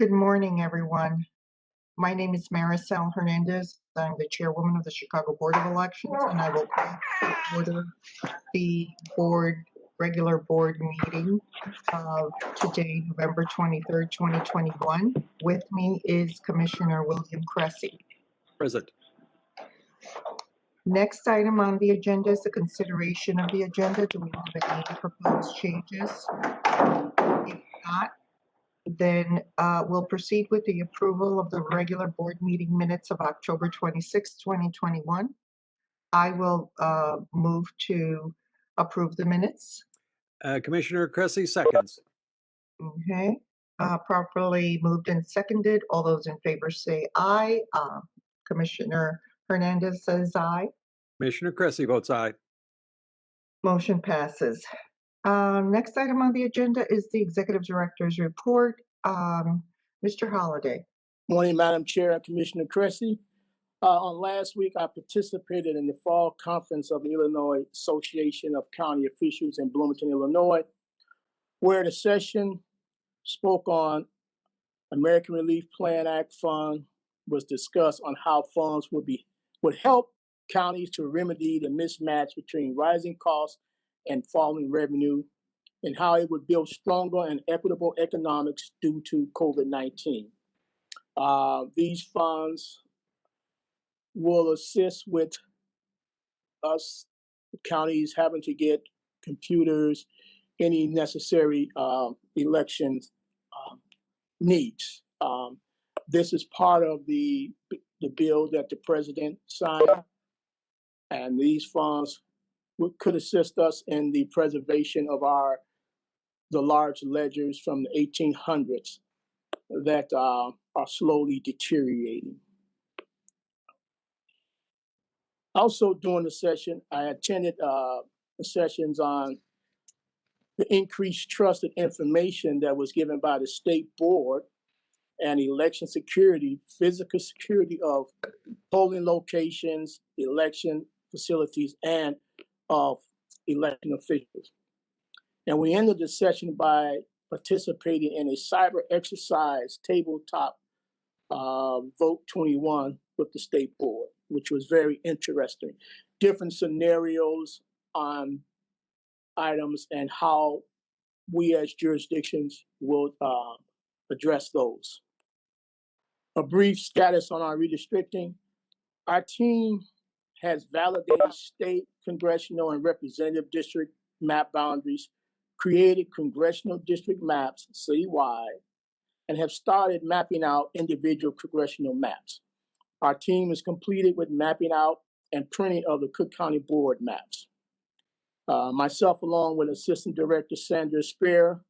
Good morning, everyone. My name is Maricel Hernandez. I'm the chairwoman of the Chicago Board of Elections, and I will call to order the regular board meeting of today, November 23rd, 2021. With me is Commissioner William Cressy. Present. Next item on the agenda is the consideration of the agenda. Do we have any proposed changes? If not, then we'll proceed with the approval of the regular board meeting minutes of October 26, 2021. I will move to approve the minutes. Commissioner Cressy seconds. Okay. Properly moved and seconded. All those in favor say aye. Commissioner Hernandez says aye. Commissioner Cressy votes aye. Motion passes. Next item on the agenda is the Executive Director's report. Mr. Holliday. Morning, Madam Chair and Commissioner Cressy. On last week, I participated in the fall conference of the Illinois Association of County Officials in Bloomington, Illinois, where the session spoke on American Relief Plan Act fund, was discussed on how funds would help counties to remedy the mismatch between rising costs and falling revenue, and how it would build stronger and equitable economics due to COVID-19. These funds will assist with us counties having to get computers, any necessary elections needs. This is part of the bill that the president signed, and these funds could assist us in the preservation of the large ledgers from the 1800s that are slowly deteriorating. Also during the session, I attended sessions on the increased trusted information that was given by the state board and election security, physical security of polling locations, election facilities, and of election officials. And we ended the session by participating in a cyber exercise tabletop vote 21 with the state board, which was very interesting. Different scenarios on items and how we as jurisdictions will address those. A brief status on our redistricting. Our team has validated state, congressional, and representative district map boundaries, created congressional district maps citywide, and have started mapping out individual congressional maps. Our team is completed with mapping out and printing of the Cook County Board maps. Myself, along with Assistant Director Sandra Spear,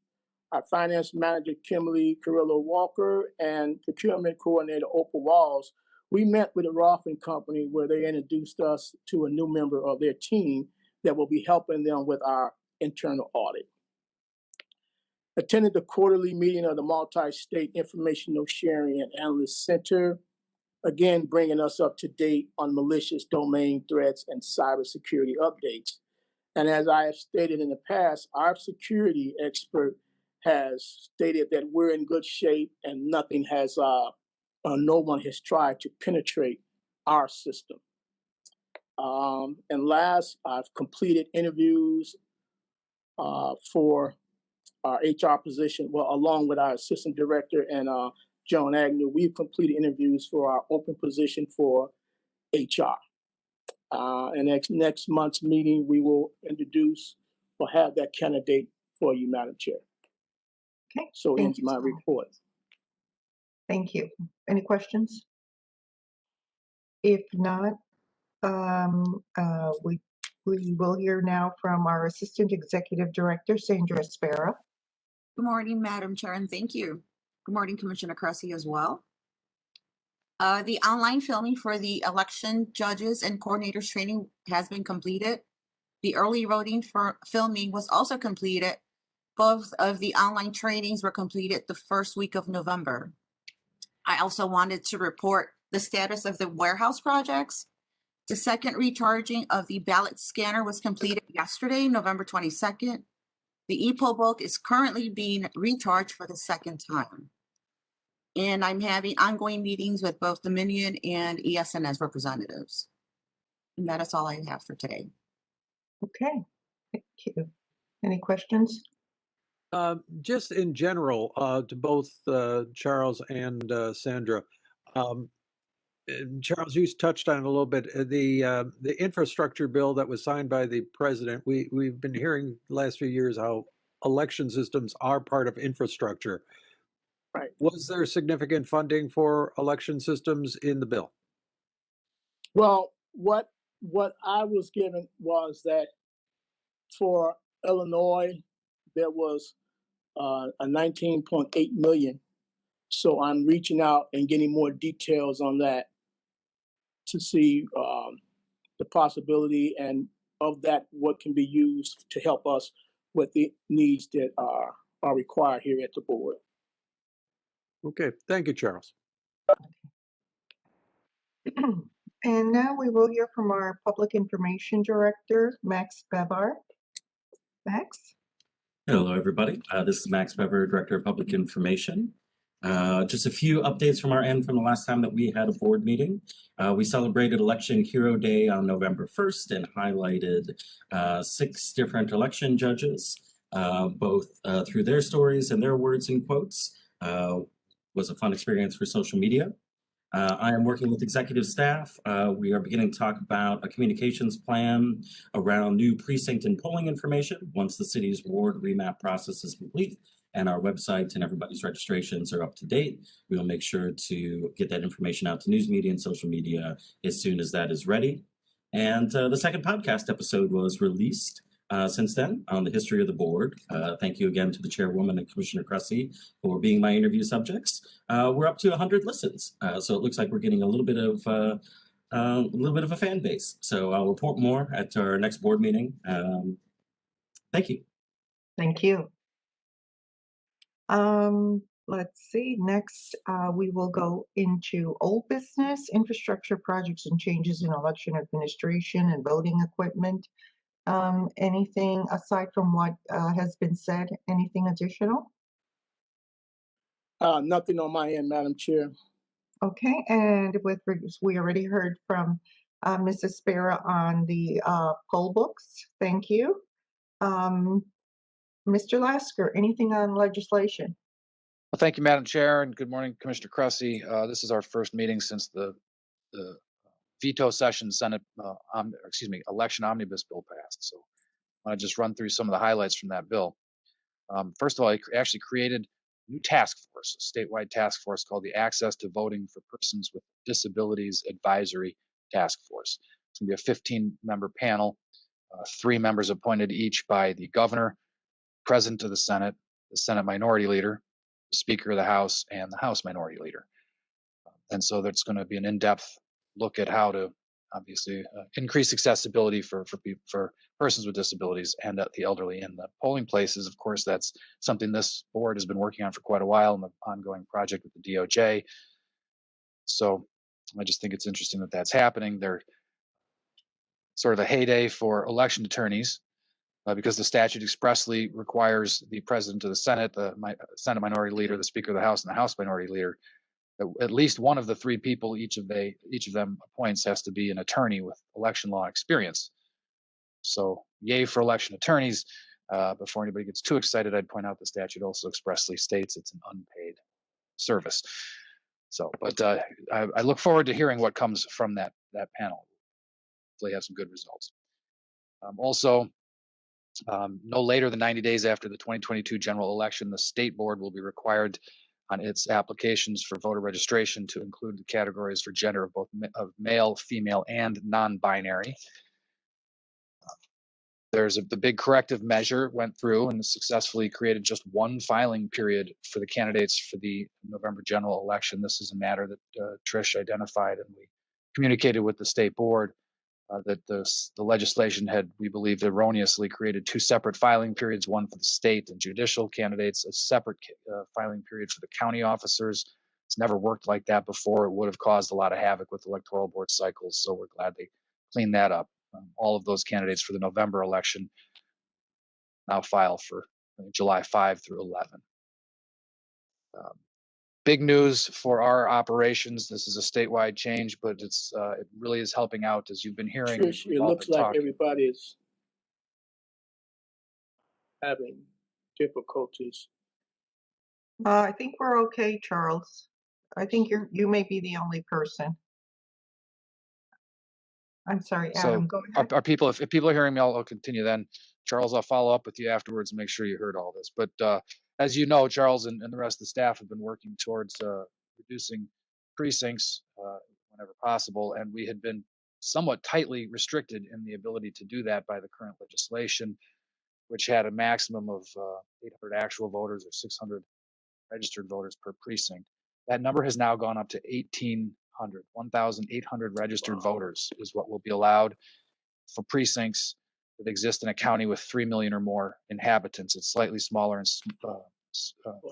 our Finance Manager Kimberly Carrillo-Walker, and Procurement Coordinator Opal Walls, we met with the Roth & Company where they introduced us to a new member of their team that will be helping them with our internal audit. Attended the quarterly meeting of the Multi-State Informational Sharing and Analyst Center, again bringing us up to date on malicious domain threats and cybersecurity updates. And as I have stated in the past, our security expert has stated that we're in good shape and nothing has, no one has tried to penetrate our system. And last, I've completed interviews for our HR position, well, along with our assistant director and Joan Agnew. We've completed interviews for our open position for HR. And next month's meeting, we will introduce or have that candidate for you, Madam Chair. Okay. So ends my report. Thank you. Any questions? If not, we will hear now from our Assistant Executive Director, Sandra Spera. Good morning, Madam Chair, and thank you. Good morning, Commissioner Cressy as well. The online filming for the election judges and coordinators training has been completed. The early voting for filming was also completed. Both of the online trainings were completed the first week of November. I also wanted to report the status of the warehouse projects. The second recharging of the ballot scanner was completed yesterday, November 22nd. The e-poll book is currently being recharged for the second time. And I'm having ongoing meetings with both Dominion and ESNS representatives. And that is all I have for today. Okay, thank you. Any questions? Just in general, to both Charles and Sandra. Charles, you touched on it a little bit. The infrastructure bill that was signed by the president. We've been hearing the last few years how election systems are part of infrastructure. Right. Was there significant funding for election systems in the bill? Well, what I was given was that for Illinois, there was a 19.8 million. So I'm reaching out and getting more details on that to see the possibility and of that, what can be used to help us with the needs that are required here at the board. Okay, thank you, Charles. And now we will hear from our Public Information Director, Max Bevar. Max? Hello, everybody. This is Max Bever, Director of Public Information. Just a few updates from our end from the last time that we had a board meeting. We celebrated Election Hero Day on November 1st and highlighted 6 different election judges, both through their stories and their words and quotes. Was a fun experience for social media. I am working with executive staff. We are beginning to talk about a communications plan around new precinct and polling information once the city's ward remap process is complete and our website and everybody's registrations are up to date. We will make sure to get that information out to news media and social media as soon as that is ready. And the second podcast episode was released since then on the history of the board. Thank you again to the chairwoman and Commissioner Cressy for being my interview subjects. We're up to 100 listens, so it looks like we're getting a little bit of a fan base. So I'll report more at our next board meeting. Thank you. Thank you. Let's see, next we will go into old business, infrastructure projects and changes in election administration and voting equipment. Anything aside from what has been said, anything additional? Nothing on my end, Madam Chair. Okay, and we already heard from Mrs. Spera on the poll books. Thank you. Mr. Lasker, anything on legislation? Well, thank you, Madam Chair, and good morning, Commissioner Cressy. This is our first meeting since the veto session Senate, election omnibus bill passed. So I want to just run through some of the highlights from that bill. First of all, it actually created a new task force, a statewide task force called the Access to Voting for Persons with Disabilities Advisory Task Force. It's going to be a 15-member panel, 3 members appointed each by the governor, president of the Senate minority leader, the Speaker of the House, and the House Minority Leader. And so there's going to be an in-depth look at how to obviously increase accessibility for persons with disabilities and the elderly in the polling places. Of course, that's something this board has been working on for quite a while in the ongoing project with the DOJ. So I just think it's interesting that that's happening. They're sort of a heyday for election attorneys. Because the statute expressly requires the president of the Senate, the Senate Minority Leader, the Speaker of the House, and the House Minority Leader, that at least one of the 3 people each of them appoints has to be an attorney with election law experience. So, yay for election attorneys. Before anybody gets too excited, I'd point out the statute also expressly states it's an unpaid service. So, but I look forward to hearing what comes from that panel. Hopefully, have some good results. Also. No later than 90 days after the 2022 general election, the state board will be required on its applications for voter registration to include the categories for gender of both male, female, and non-binary. The big corrective measure went through and successfully created just 1 filing period for the candidates for the November general election. This is a matter that Trish identified, and we communicated with the state board. That the legislation had, we believe, erroneously created 2 separate filing periods, one for the state and judicial candidates, a separate filing period for the county officers. It's never worked like that before. It would have caused a lot of havoc with electoral board cycles, so we're glad they cleaned that up. All of those candidates for the November election now file for July 5 through 11. Big news for our operations. This is a statewide change, but it really is helping out, as you've been hearing. Trish, We've it all looks been like talking. everybody is having difficulties. I think we're okay, Charles. I think you may be the only person. I'm sorry, Adam, So go ahead. our people, if people are hearing me, I'll continue then. Charles, I'll follow up with you afterwards and make sure you heard all this. But as you know, Charles and the rest of the staff have been working towards reducing precincts whenever possible, and we had been somewhat tightly restricted in the ability to do that by the current legislation, which had a maximum of 800 actual voters or 600 registered voters per precinct. That number has now gone up to 1,800 registered voters is what will be allowed for precincts that exist in a county with 3 million or more inhabitants. It's slightly smaller and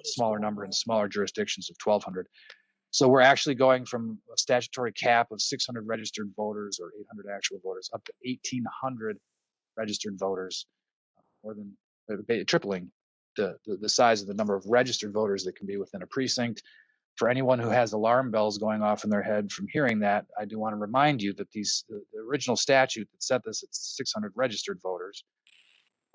smaller number in smaller jurisdictions of 1,200. So we're actually going from a statutory cap of 600 registered voters or 800 actual voters up to 1,800 registered voters, more than tripling the size of the number of registered voters that can be within a precinct. For anyone who has alarm bells going off in their head from hearing that, I do want to remind you that the original statute that set this at 600 registered voters,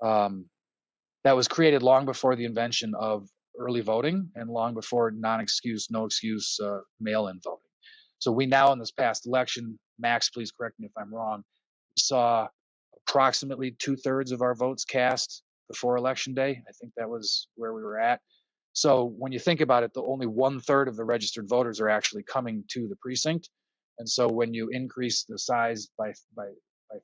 that was created long before the invention of early voting and long before no excuse mail-in voting. So we now, in this past election, Max, please correct me if I'm wrong, saw approximately 2/3 of our votes cast before election day. I think that was where we were at. So when you think about it, the only 1/3 of the registered voters are actually coming to the precinct. And so when you increase the size by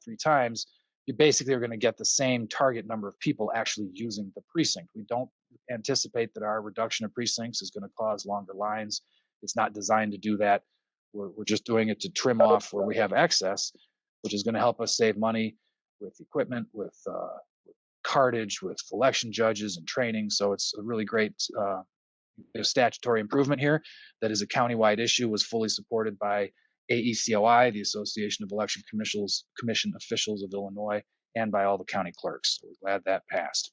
3 times, you basically are going to get the same target number of people actually using the precinct. We don't anticipate that our reduction of precincts is going to cause longer lines. It's not designed to do that. We're just doing it to trim off where we have excess, which is going to help us save money with equipment, with cartage, with election judges and training. So it's a really great statutory improvement here that is a countywide issue, was fully supported by AECOI, the Association of Election Commission Officials of Illinois, and by all the county clerks. So we're glad that passed.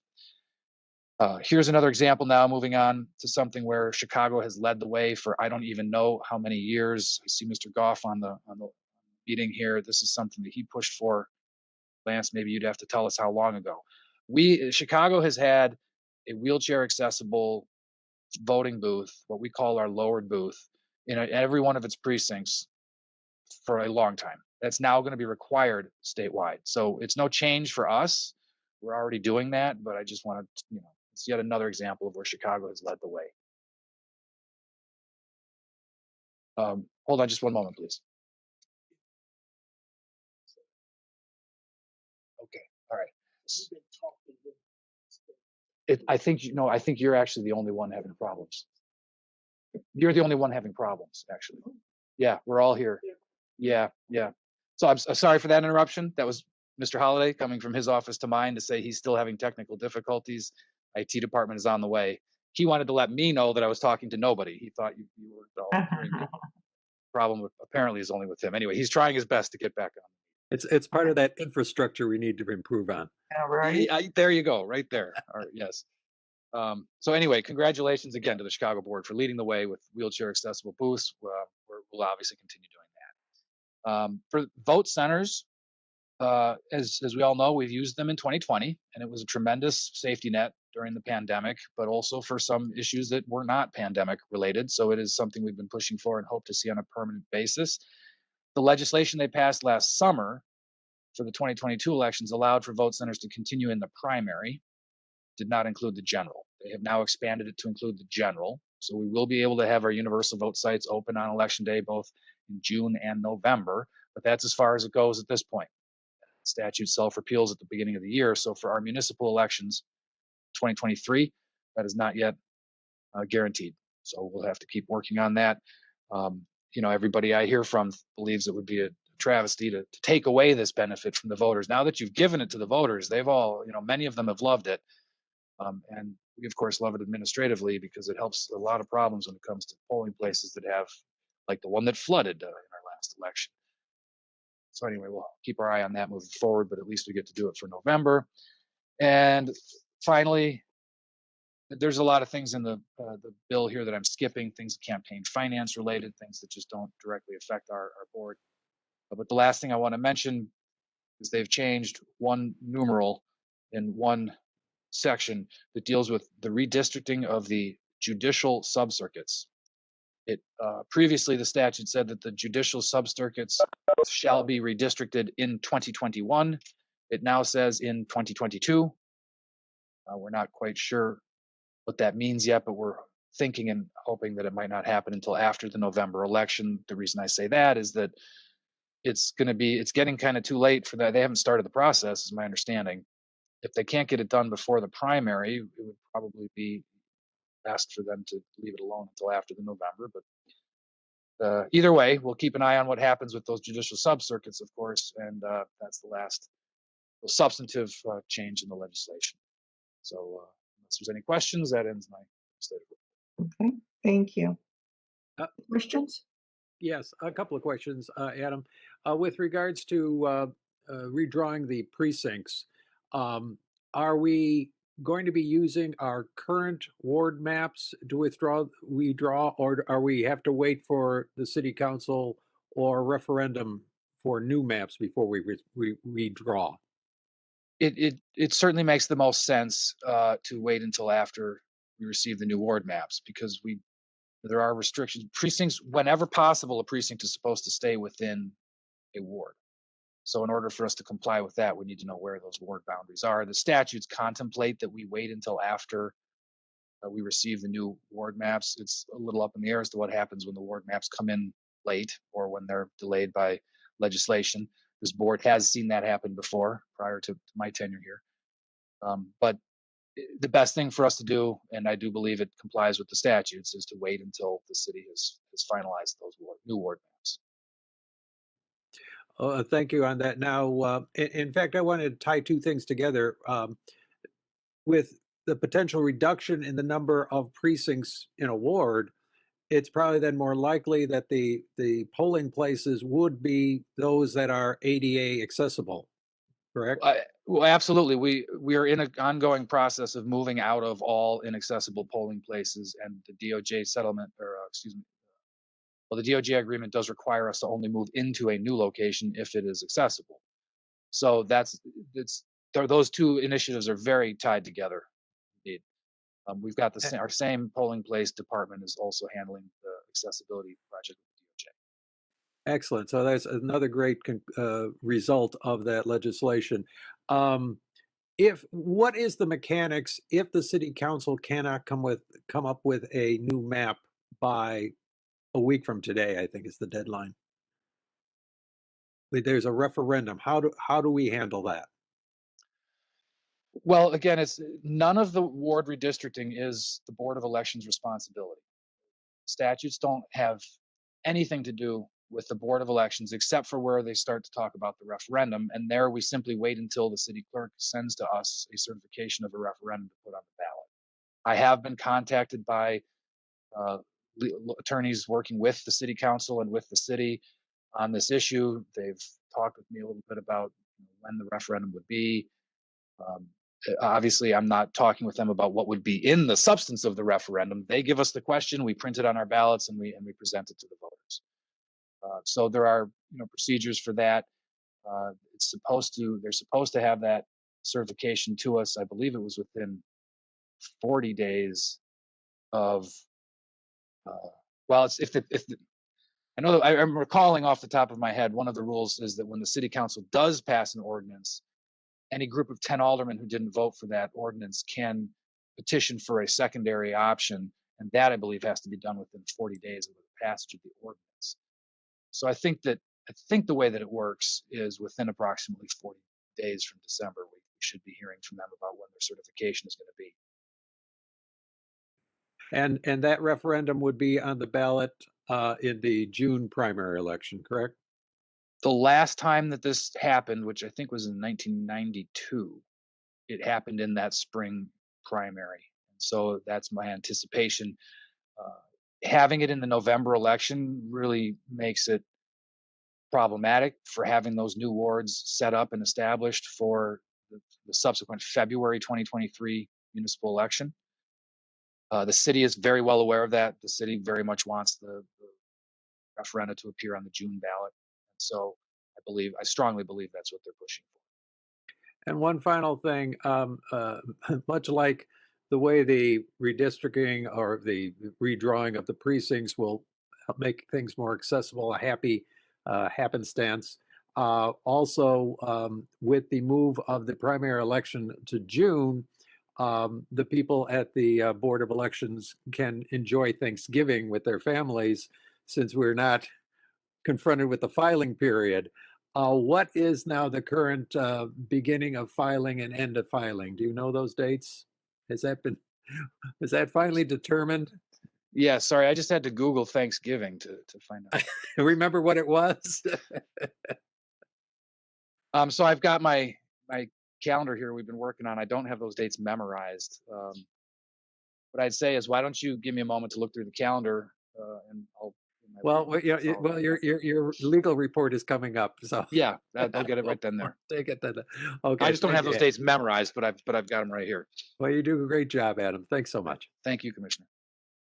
Here's another example now, moving on to something where Chicago has led the way for I don't even know how many years. I see Mr. Goff on the meeting here. This is something that he pushed for. Lance, maybe you'd have to tell us how long ago. Chicago has had a wheelchair accessible voting booth, what we call our lowered booth, in every one of its precincts for a long time. That's now going to be required statewide. So it's no change for us. We're already doing that, but I just want to, it's yet another example of where Chicago has led the way. Hold on just one moment, please. Okay, all right. I think you're actually the only one having problems. You're the only one having problems, actually. Yeah, we're all here. Yeah. So I'm sorry for that interruption. That was Mr. Holliday coming from his office to mine to say he's still having technical difficulties. IT department is on the way. He wanted to let me know that I was talking to nobody. He thought you weren't all hearing me. Problem apparently is only with him. Anyway, he's trying his best to get back on. It's part of that infrastructure we need to improve on. All right. There you go, right there. Yes. So anyway, congratulations again to the Chicago board for leading the way with wheelchair accessible booths. We'll obviously continue doing that. For vote centers, as we all know, we've used them in 2020, and it was a tremendous safety net during the pandemic, but also for some issues that were not pandemic related. So it is something we've been pushing for and hope to see on a permanent basis. The legislation they passed last summer for the 2022 elections allowed for vote centers to continue in the primary, did not include the general. They have now expanded it to include the general. So we will be able to have our universal vote sites open on election day, both in June and November, but that's as far as it goes at this point. The statute self-repeals at the beginning of the year. So for our municipal elections, 2023, that is not yet guaranteed. So we'll have to keep working on that. Everybody I hear from believes it would be a travesty to take away this benefit from the voters. Now that you've given it to the voters, they've all, many of them have loved it. And we, of course, love it administratively because it helps a lot of problems when it comes to polling places that have, like the one that flooded in our last election. So anyway, we'll keep our eye on that moving forward, but at least we get to do it for November. And finally, there's a lot of things in the bill here that I'm skipping, things campaign finance related, things that just don't directly affect our board. But the last thing I want to mention is they've changed one numeral in one section that deals with the redistricting of the judicial subcircuits. It previously the statute said that the judicial subcircuits shall be redistricted in 2021. It now says in 2022. We're not quite sure what that means yet, but we're thinking and hoping that it might not happen until after the November election. The reason I say that is that it's getting kind of too late for that. They haven't started the process, is my understanding. If they can't get it done before the primary, it would probably be best for them to leave it alone until after the November. But either way, we'll keep an eye on what happens with those judicial subcircuits, of course, and that's the last substantive change in the legislation. So unless there's any questions, that ends my statement. Okay, thank you. Uh, Questions? Yes, a couple of questions, Adam. With regards to redrawing the precincts, are we going to be using our current ward maps to redraw, or are we have to wait for the city council or referendum for new maps before we redraw? It certainly makes the most sense to wait until after we receive the new ward maps, because there are restrictions. Precincts, whenever possible, a precinct is supposed to stay within a ward. So in order for us to comply with that, we need to know where those ward boundaries are. The statutes contemplate that we wait until after we receive the new ward maps. It's a little up in the air as to what happens when the ward maps come in late or when they're delayed by legislation. This board has seen that happen before prior to my tenure here. But the best thing for us to do, and I do believe it complies with the statutes, is to wait until the city has finalized those new ward maps. Thank you on that. Now, in fact, I wanted to tie two things together. With the potential reduction in the number of precincts in a ward, it's probably then more likely that the polling places would be those that are ADA accessible, correct? Well, absolutely. We are in an ongoing process of moving out of all inaccessible polling places, and the DOJ settlement, or the DOJ agreement does require us to only move into a new location if it is accessible. So those two initiatives are very tied together. Indeed, we've got our same polling place department is also handling the accessibility project with the DOJ. Excellent. So that's another great result of that legislation. What is the mechanics if the city council cannot come up with a new map by a week from today? I think is the deadline. There's a referendum. How do we handle that? Well, again, it's none of the ward redistricting is the Board of Elections' responsibility. Statutes don't have anything to do with the Board of Elections except for where they start to talk about the referendum, and there we simply wait until the city clerk sends to us a certification of a referendum to put on the ballot. I have been contacted by attorneys working with the city council and with the city on this issue. They've talked with me a little bit about when the referendum would be. Obviously, I'm not talking with them about what would be in the substance of the referendum. They give us the question, we print it on our ballots, and we present it to the voters. So there are procedures for that. They're supposed to have that certification to us. I believe it was within 40 days of. Well, it's if I know that I'm recalling off the top of my head, one of the rules is that when the city council does pass an ordinance, any group of 10 aldermen who didn't vote for that ordinance can petition for a secondary option, and that I believe has to be done within 40 days of the passage of the ordinance. So I think the way that it works is within approximately 40 days from December, we should be hearing from them about when their certification is going to be. And that referendum would be on the ballot in the June primary election, correct? The last time that this happened, which I think was in 1992, it happened in that spring primary. And so that's my anticipation. Having it in the November election really makes it problematic for having those new wards set up and established for the subsequent February 2023 municipal election. The city is very well aware of that. The city very much wants the referenda to appear on the June ballot. So I strongly believe that's what they're pushing for. And one final thing, much like the way the redistricting or the redrawing of the precincts will help make things more accessible, a happy happenstance. Also, with the move of the primary election to June, the people at the Board of Elections can enjoy Thanksgiving with their families since we're not confronted with the filing period. What is now the current beginning of filing and end of filing? Do you know those dates? Is that finally determined? Yeah, sorry, I just had to Google Thanksgiving to find out. Remember what it was? So I've got my calendar here we've been working on. I don't have those dates memorized. What I'd say is, why don't you give me a moment to look through the calendar, and I'll. Well, your legal report is coming up, so Yeah, I'll get it right then there. take it then. Okay. I just don't thank have those you. dates memorized, but I've got them right here. Well, you do a great job, Adam. Thanks so much. Thank you, Commissioner.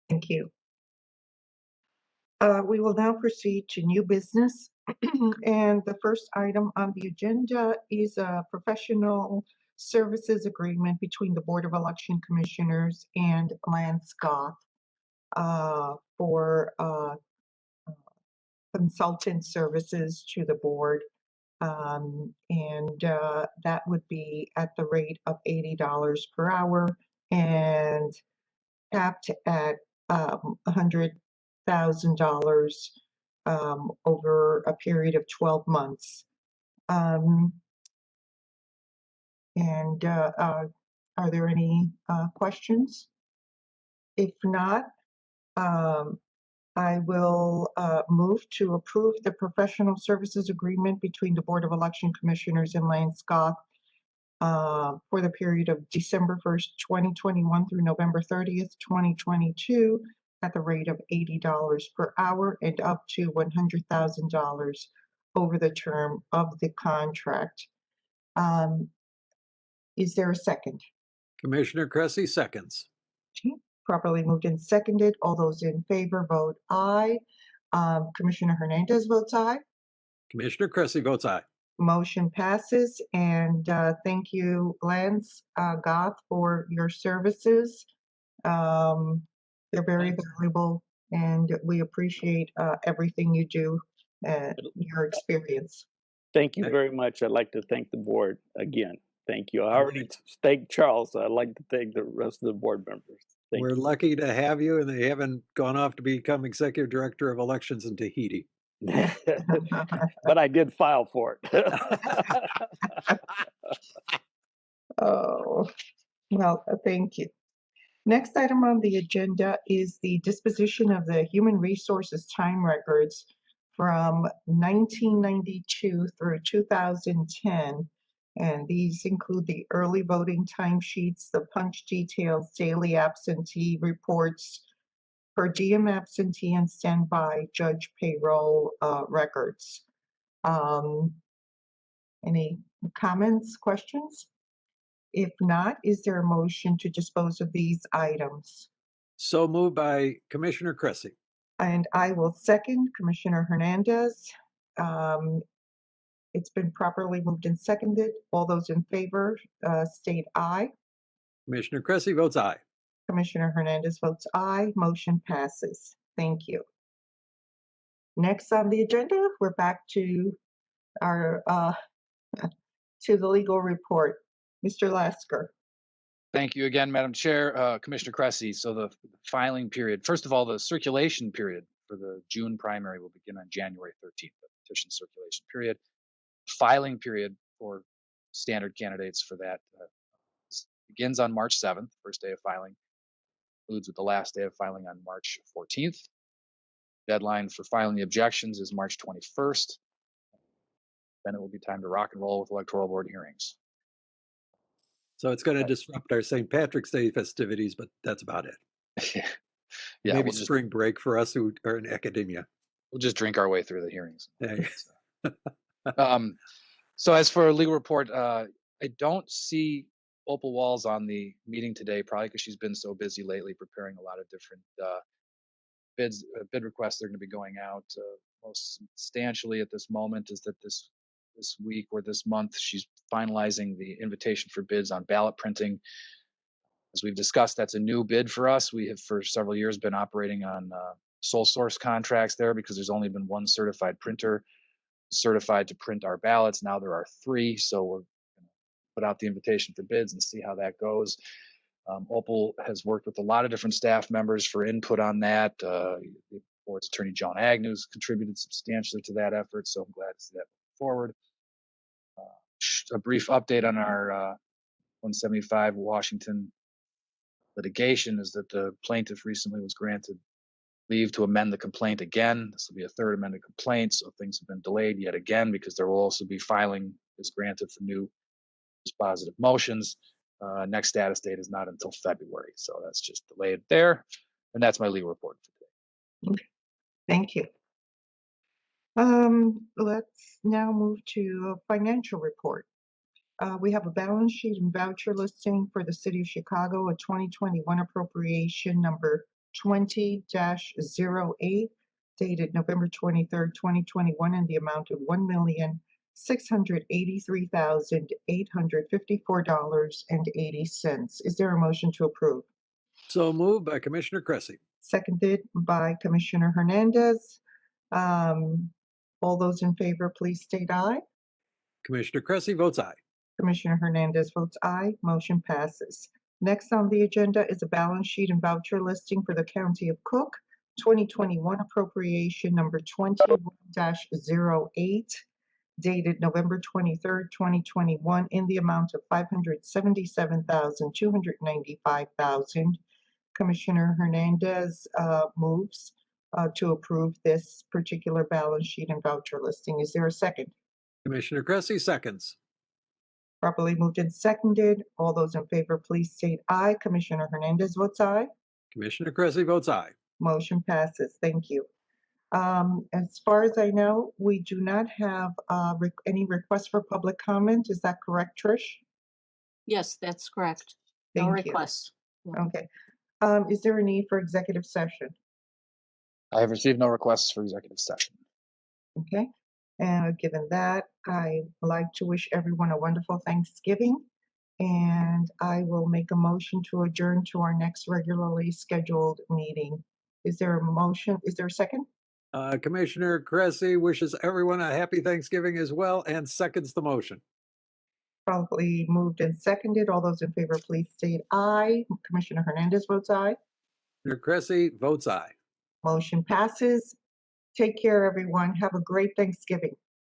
Thank you. We will now proceed to new business. And the first item on the agenda is a professional services agreement between the Board of Election Commissioners and Glen for consultant services to the board. That would be at the rate of $80 per hour and capped at $100,000 over a period of 12 months. Are there any questions? If not, I will move to approve the professional services agreement between the Board of Election Commissioners and Lane Scott for the period of December 1st, 2021 through November 30th, 2022 at the rate of $80 per hour and up to $100,000 over the term of the contract. Is there a second? Commissioner Cressy seconds. Properly moved and seconded. All those in favor vote aye. Commissioner Hernandez votes aye. Commissioner Cressy votes aye. Motion passes, and thank you, Lance Goth, for your services. They're very valuable, and we appreciate everything you do, your experience. Thank you very much. I'd like to thank the board again. Thank you. I already thanked Charles. I'd like to thank the rest of the board members. Thank We're lucky to have you, and they haven't gone off to become executive director of elections in Tahiti. you. But I did file for it. Oh, well, thank you. Next item on the agenda is the disposition of the human resources time records from 1992 through 2010. And these include the early voting timesheets, the punch details, daily absentee reports, per diem absentee and standby judge payroll records. Any comments, questions? If not, is there a motion to dispose of these items? So moved by Commissioner Cressy. And I will second Commissioner Hernandez. It's been properly moved and seconded. All those in favor state aye. Commissioner Cressy votes aye. Commissioner Hernandez votes aye. Motion passes. Thank you. Next on the agenda, we're back to our to the legal report. Mr. Lasker. Thank you again, Madam Chair, Commissioner Cressy. So the filing period, first of all, the circulation period for the June primary will begin on January 13th, the petition circulation period. Filing period for standard candidates for that begins on March 7th, first day of filing, concludes with the last day of filing on March 14th. Deadline for filing the objections is March 21st. Then it will be time to rock and roll with electoral board hearings. So it's going to disrupt our St. Patrick's Day festivities, but that's about it. Yeah, Maybe we'll spring break for us who are in academia. We'll just drink our way through the hearings. Yeah. So as for a legal report, I don't see, Opal Wall's on the meeting today, probably because she's been so busy lately preparing a lot of different bid requests that are going to be going out. Most substantially at this moment is that this week or this month she's finalizing the invitation for bids on ballot printing. As we've discussed, that's a new bid for us. We have for several years been operating on sole source contracts there because there's only been one certified printer certified to print our ballots. Now there are 3, so we're going to put out the invitation for bids and see how that goes. Opal has worked with a lot of different staff members for input on that. The board's attorney, John Agnew's contributed substantially to that effort, so I'm glad to see that moving forward. A brief update on our 175 Washington litigation is that the plaintiff recently was granted leave to amend the complaint again. This will be a 3rd amended complaint, so things have been delayed yet again because there will also be filing is granted for new dispositive motions. Next status date is not until February, so that's just delayed there. And that's my legal report for today. Okay, thank you. Let's now move to a financial report. We have a balance sheet and voucher listing for the City of Chicago, a 2021 appropriation number 20-08, dated November 23rd, 2021, in the amount of $1,683,854.80. Is there a motion to approve? So moved by Commissioner Cressy. Seconded by Commissioner Hernandez. All those in favor, please state aye. Commissioner Cressy votes aye. Commissioner Hernandez votes aye. Motion passes. Next on the agenda is a balance sheet and voucher listing for the County of Cook, 2021 appropriation number 21-08, dated November 23rd, 2021, in the amount of $577,295,000. Commissioner Hernandez moves to approve this particular balance sheet and voucher listing. Is there a second? Commissioner Cressy seconds. Properly moved and seconded. All those in favor, please state aye. Commissioner Hernandez votes aye. Commissioner Cressy votes aye. Motion passes. Thank you. As far as I know, we do not have any requests for public comment. Is that correct, Trish? Yes, that's correct. No Thank you. requests. Okay. Is there a need for executive session? I have received no requests for executive session. Okay. And given that, I would like to wish everyone a wonderful Thanksgiving. And I will make a motion to adjourn to our next regularly scheduled meeting. Is there a motion? Is there a second? Commissioner Cressy wishes everyone a happy Thanksgiving as well and seconds the motion. Probably moved and seconded. All those in favor, please state aye. Commissioner Hernandez votes aye. Commissioner Cressy votes aye. Motion passes. Take care, everyone. Have a great Thanksgiving.